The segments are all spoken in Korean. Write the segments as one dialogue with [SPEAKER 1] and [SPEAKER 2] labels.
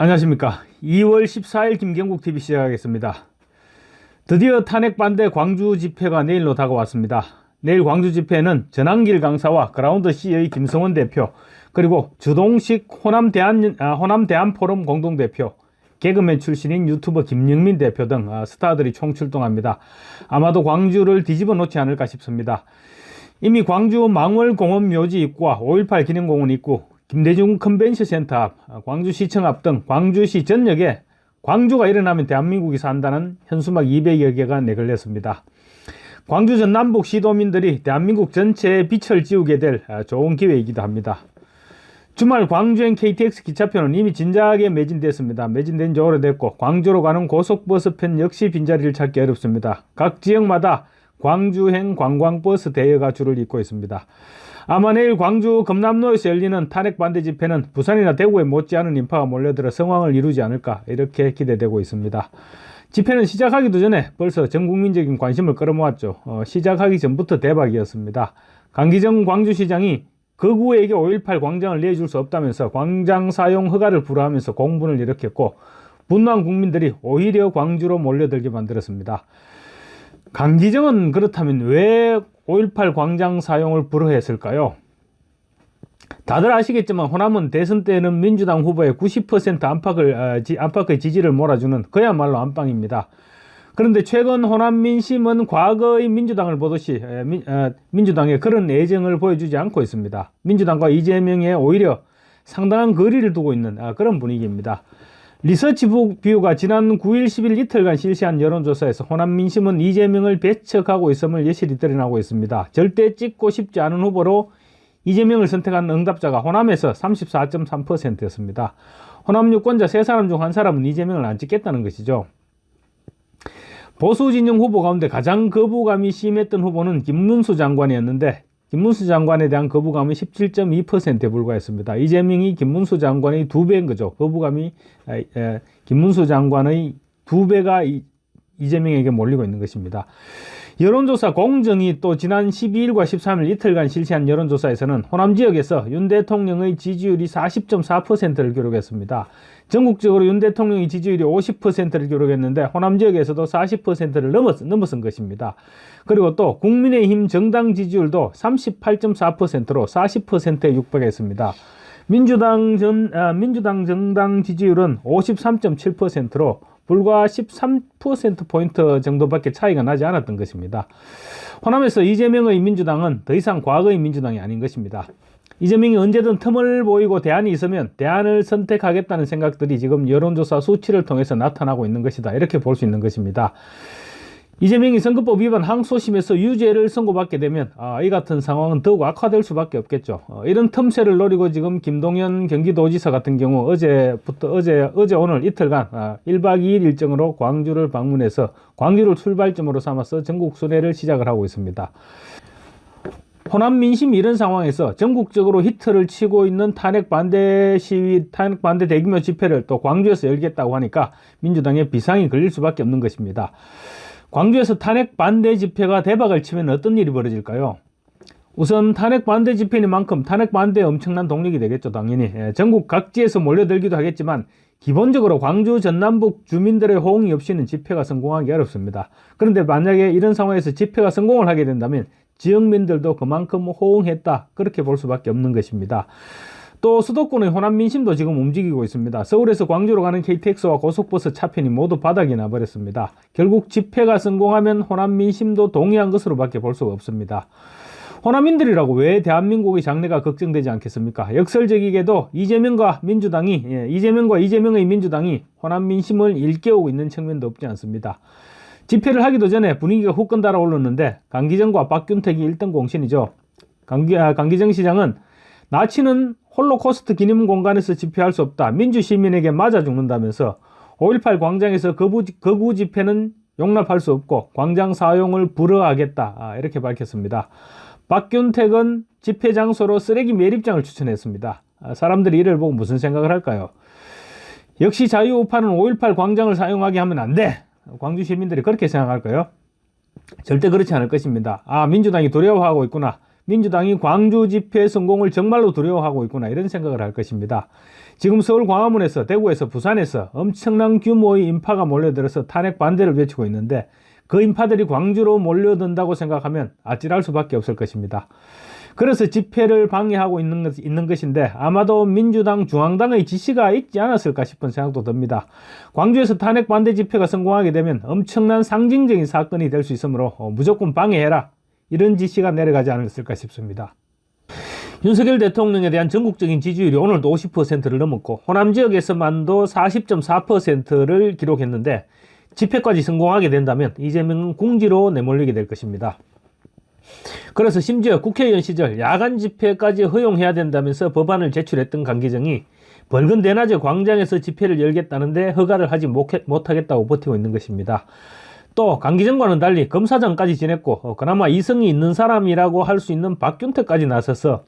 [SPEAKER 1] 안녕하십니까. 2월 14일 김경국TV 시작하겠습니다. 드디어 탄핵 반대 광주 집회가 내일로 다가왔습니다. 내일 광주 집회는 전한길 강사와 그라운드 C의 김성원 대표, 그리고 주동식 호남대안포럼 공동대표, 개그맨 출신인 유튜버 김영민 대표 등 스타들이 총출동합니다. 아마도 광주를 뒤집어 놓지 않을까 싶습니다. 이미 광주 망월공원 묘지 입구와 5.18 기념공원 입구, 김대중 컨벤션 센터 앞, 광주시청 앞 등 광주시 전역에 광주가 일어나면 대한민국이 산다는 현수막 200여 개가 내걸렸습니다. 광주 전 남북 시도민들이 대한민국 전체에 빛을 지우게 될 좋은 기회이기도 합니다. 주말 광주행 KTX 기차표는 이미 진작에 매진됐습니다. 매진된 지 오래됐고 광주로 가는 고속버스편 역시 빈자리를 찾기 어렵습니다. 각 지역마다 광주행 관광버스 대여가 줄을 잇고 있습니다. 아마 내일 광주 금남로에서 열리는 탄핵 반대 집회는 부산이나 대구에 못지않은 인파가 몰려들어 성황을 이루지 않을까 이렇게 기대되고 있습니다. 집회는 시작하기도 전에 벌써 전국민적인 관심을 끌어모았죠. 시작하기 전부터 대박이었습니다. 강기정 광주시장이 거구에게 5.18 광장을 내줄 수 없다면서 광장 사용 허가를 불허하면서 공분을 일으켰고, 분노한 국민들이 오히려 광주로 몰려들게 만들었습니다. 강기정은 그렇다면 왜 5.18 광장 사용을 불허했을까요? 다들 아시겠지만 호남은 대선 때는 민주당 후보의 90% 안팎의 지지를 몰아주는 그야말로 안방입니다. 그런데 최근 호남 민심은 과거의 민주당을 보듯이 민주당에 그런 애정을 보여주지 않고 있습니다. 민주당과 이재명에 오히려 상당한 거리를 두고 있는 그런 분위기입니다. 리서치뷰가 지난 9일 10일 이틀간 실시한 여론조사에서 호남 민심은 이재명을 배척하고 있음을 여실히 드러나고 있습니다. 절대 찍고 싶지 않은 후보로 이재명을 선택한 응답자가 호남에서 34.3%였습니다. 호남 유권자 3사람 중 1사람은 이재명을 안 찍겠다는 것이죠. 보수 진영 후보 가운데 가장 거부감이 심했던 후보는 김문수 장관이었는데, 김문수 장관에 대한 거부감은 17.2%에 불과했습니다. 이재명이 김문수 장관의 2배인 거죠. 거부감이 김문수 장관의 2배가 이재명에게 몰리고 있는 것입니다. 여론조사 공정이 또 지난 12일과 13일 이틀간 실시한 여론조사에서는 호남 지역에서 윤 대통령의 지지율이 40.4%를 기록했습니다. 전국적으로 윤 대통령의 지지율이 50%를 기록했는데 호남 지역에서도 40%를 넘어선 것입니다. 그리고 또 국민의힘 정당 지지율도 38.4%로 40%에 육박했습니다. 민주당 정당 지지율은 53.7%로 불과 13%포인트 정도밖에 차이가 나지 않았던 것입니다. 호남에서 이재명의 민주당은 더 이상 과거의 민주당이 아닌 것입니다. 이재명이 언제든 틈을 보이고 대안이 있으면 대안을 선택하겠다는 생각들이 지금 여론조사 수치를 통해서 나타나고 있는 것이다, 이렇게 볼 수 있는 것입니다. 이재명이 선거법 위반 항소심에서 유죄를 선고받게 되면 이 같은 상황은 더욱 악화될 수밖에 없겠죠. 이런 틈새를 노리고 지금 김동연 경기도지사 같은 경우 어제 오늘 이틀간 1박 2일 일정으로 광주를 방문해서 광주를 출발점으로 삼아서 전국 순회를 시작을 하고 있습니다. 호남 민심이 이런 상황에서 전국적으로 히트를 치고 있는 탄핵 반대 시위, 탄핵 반대 대규모 집회를 또 광주에서 열겠다고 하니까 민주당에 비상이 걸릴 수밖에 없는 것입니다. 광주에서 탄핵 반대 집회가 대박을 치면 어떤 일이 벌어질까요? 우선 탄핵 반대 집회니만큼 탄핵 반대에 엄청난 동력이 되겠죠, 당연히. 전국 각지에서 몰려들기도 하겠지만 기본적으로 광주 전남북 주민들의 호응이 없이는 집회가 성공하기 어렵습니다. 그런데 만약에 이런 상황에서 집회가 성공을 하게 된다면 지역민들도 그만큼 호응했다, 그렇게 볼 수밖에 없는 것입니다. 또 수도권의 호남 민심도 지금 움직이고 있습니다. 서울에서 광주로 가는 KTX와 고속버스 차편이 모두 바닥이 나버렸습니다. 결국 집회가 성공하면 호남 민심도 동의한 것으로 밖에 볼 수가 없습니다. 호남인들이라고 왜 대한민국의 장래가 걱정되지 않겠습니까? 역설적이게도 이재명과 이재명의 민주당이 호남 민심을 일깨우고 있는 측면도 없지 않습니다. 집회를 하기도 전에 분위기가 후끈 달아올랐는데 강기정과 박균택이 1등 공신이죠. 강기정 시장은 나치는 홀로코스트 기념공간에서 집회할 수 없다, 민주시민에게 맞아 죽는다면서 5.18 광장에서 거구 집회는 용납할 수 없고 광장 사용을 불허하겠다, 이렇게 밝혔습니다. 박균택은 집회 장소로 쓰레기 매립장을 추천했습니다. 사람들이 이를 보고 무슨 생각을 할까요? 역시 자유우파는 5.18 광장을 사용하게 하면 안 돼, 광주 시민들이 그렇게 생각할까요? 절대 그렇지 않을 것입니다. 민주당이 두려워하고 있구나, 민주당이 광주 집회 성공을 정말로 두려워하고 있구나 이런 생각을 할 것입니다. 지금 서울 광화문에서 대구에서 부산에서 엄청난 규모의 인파가 몰려들어서 탄핵 반대를 외치고 있는데 그 인파들이 광주로 몰려든다고 생각하면 아찔할 수밖에 없을 것입니다. 그래서 집회를 방해하고 있는 것인데 아마도 민주당 중앙당의 지시가 있지 않았을까 싶은 생각도 듭니다. 광주에서 탄핵 반대 집회가 성공하게 되면 엄청난 상징적인 사건이 될 수 있으므로 무조건 방해해라 이런 지시가 내려가지 않았을까 싶습니다. 윤석열 대통령에 대한 전국적인 지지율이 오늘도 50%를 넘었고 호남 지역에서만도 40.4%를 기록했는데 집회까지 성공하게 된다면 이재명은 궁지로 내몰리게 될 것입니다. 그래서 심지어 국회의원 시절 야간 집회까지 허용해야 된다면서 법안을 제출했던 강기정이 벌건 대낮에 광장에서 집회를 열겠다는데 허가를 하지 못하겠다고 버티고 있는 것입니다. 또 강기정과는 달리 검사장까지 지냈고 그나마 이성이 있는 사람이라고 할 수 있는 박균택까지 나서서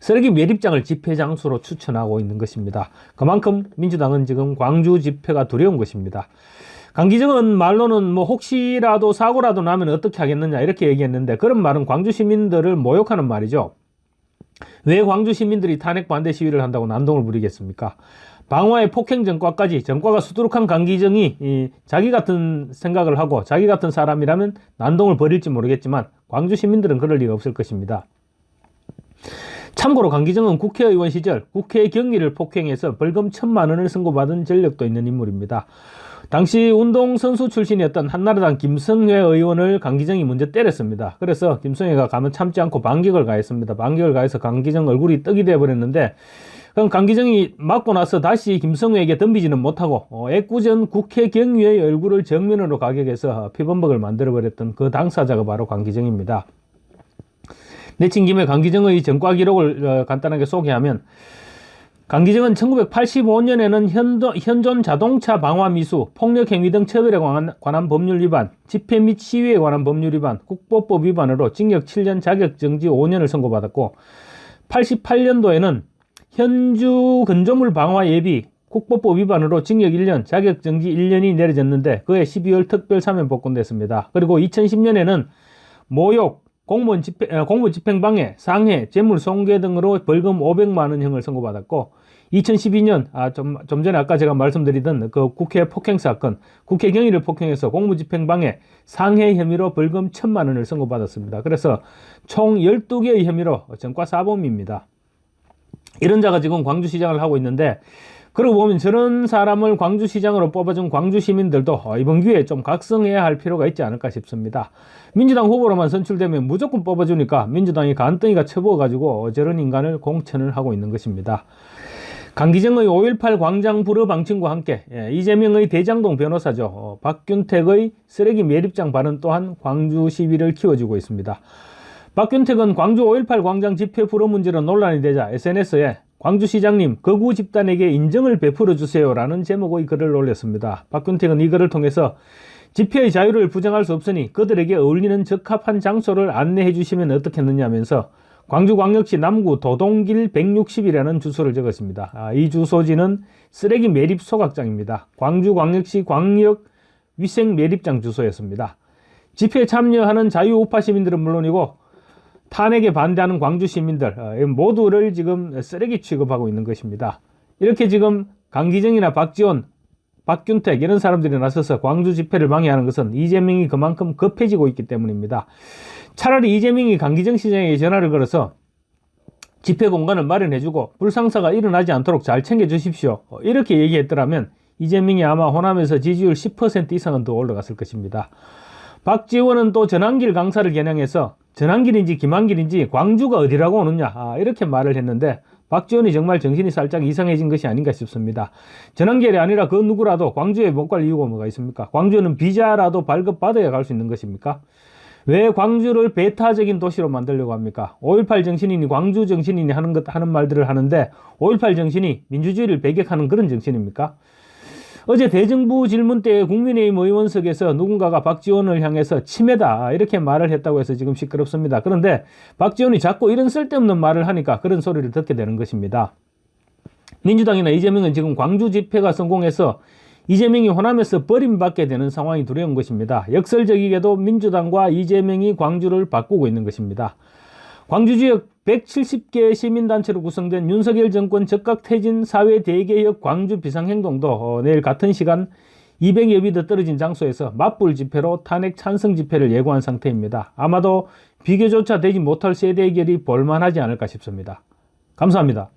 [SPEAKER 1] 쓰레기 매립장을 집회 장소로 추천하고 있는 것입니다. 그만큼 민주당은 지금 광주 집회가 두려운 것입니다. 강기정은 말로는 혹시라도 사고라도 나면 어떻게 하겠느냐 이렇게 얘기했는데 그런 말은 광주 시민들을 모욕하는 말이죠. 왜 광주 시민들이 탄핵 반대 시위를 한다고 난동을 부리겠습니까? 방화의 폭행 전과까지 전과가 수두룩한 강기정이 자기 같은 생각을 하고 자기 같은 사람이라면 난동을 벌일지 모르겠지만 광주 시민들은 그럴 리가 없을 것입니다. 참고로 강기정은 국회의원 시절 국회 경위를 폭행해서 벌금 1,000만 원을 선고받은 전력도 있는 인물입니다. 당시 운동선수 출신이었던 한나라당 김성회 의원을 강기정이 먼저 때렸습니다. 그래서 김성회가 가면 참지 않고 반격을 가했습니다. 반격을 가해서 강기정 얼굴이 떡이 되어버렸는데 그럼 강기정이 맞고 나서 다시 김성회에게 덤비지는 못하고 애꿎은 국회 경위의 얼굴을 정면으로 가격해서 피범벅을 만들어버렸던 그 당사자가 바로 강기정입니다. 내친 김에 강기정의 전과 기록을 간단하게 소개하면 강기정은 1985년에는 현존 자동차 방화 미수, 폭력행위 등 처벌에 관한 법률 위반, 집회 및 시위에 관한 법률 위반, 국보법 위반으로 징역 7년 자격정지 5년을 선고받았고 88년도에는 현주 건조물 방화 예비, 국보법 위반으로 징역 1년, 자격정지 1년이 내려졌는데 그해 12월 특별 사면 복권됐습니다. 그리고 2010년에는 모욕, 공무원 집행방해, 상해, 재물손괴 등으로 벌금 500만 원형을 선고받았고 2012년 좀 전에 아까 제가 말씀드리던 그 국회 폭행 사건, 국회 경위를 폭행해서 공무집행방해, 상해 혐의로 벌금 1,000만 원을 선고받았습니다. 그래서 총 12개의 혐의로 전과 4범입니다. 이런 자가 지금 광주시장을 하고 있는데 그러고 보면 저런 사람을 광주시장으로 뽑아준 광주 시민들도 이번 기회에 좀 각성해야 할 필요가 있지 않을까 싶습니다. 민주당 후보로만 선출되면 무조건 뽑아주니까 민주당이 간덩이가 쳐부어가지고 저런 인간을 공천을 하고 있는 것입니다. 강기정의 5.18 광장 불허 방침과 함께 이재명의 대장동 변호사죠. 박균택의 쓰레기 매립장 발언 또한 광주 시위를 키워주고 있습니다. 박균택은 광주 5.18 광장 집회 불허 문제로 논란이 되자 SNS에 광주시장님 거구 집단에게 인정을 베풀어 주세요라는 제목의 글을 올렸습니다. 박균택은 이 글을 통해서 집회의 자유를 부정할 수 없으니 그들에게 어울리는 적합한 장소를 안내해 주시면 어떻겠느냐면서 광주광역시 남구 도동길 160이라는 주소를 적었습니다. 이 주소지는 쓰레기 매립 소각장입니다. 광주광역시 광역 위생 매립장 주소였습니다. 집회에 참여하는 자유우파 시민들은 물론이고 탄핵에 반대하는 광주 시민들 모두를 지금 쓰레기 취급하고 있는 것입니다. 이렇게 지금 강기정이나 박지원, 박균택 이런 사람들이 나서서 광주 집회를 방해하는 것은 이재명이 그만큼 급해지고 있기 때문입니다. 차라리 이재명이 강기정 시장에게 전화를 걸어서 집회 공간을 마련해주고 불상사가 일어나지 않도록 잘 챙겨주십시오. 이렇게 얘기했더라면 이재명이 아마 호남에서 지지율 10% 이상은 더 올라갔을 것입니다. 박지원은 또 전환길 강사를 겨냥해서 전환길인지 김한길인지 광주가 어디라고 오느냐 이렇게 말을 했는데 박지원이 정말 정신이 살짝 이상해진 것이 아닌가 싶습니다. 전환길이 아니라 그 누구라도 광주에 못 갈 이유가 뭐가 있습니까? 광주는 비자라도 발급받아야 갈 수 있는 것입니까? 왜 광주를 배타적인 도시로 만들려고 합니까? 5.18 정신이니 광주 정신이니 하는 말들을 하는데 5.18 정신이 민주주의를 배격하는 그런 정신입니까? 어제 대정부 질문 때 국민의힘 의원석에서 누군가가 박지원을 향해서 치매다 이렇게 말을 했다고 해서 지금 시끄럽습니다. 그런데 박지원이 자꾸 이런 쓸데없는 말을 하니까 그런 소리를 듣게 되는 것입니다. 민주당이나 이재명은 지금 광주 집회가 성공해서 이재명이 호남에서 버림받게 되는 상황이 두려운 것입니다. 역설적이게도 민주당과 이재명이 광주를 바꾸고 있는 것입니다. 광주 지역 170개 시민단체로 구성된 윤석열 정권 적각 퇴진 사회 대개혁 광주 비상행동도 내일 같은 시간 200여 미터 떨어진 장소에서 맞불 집회로 탄핵 찬성 집회를 예고한 상태입니다. 아마도 비교조차 되지 못할 세대결이 볼만하지 않을까 싶습니다. 감사합니다.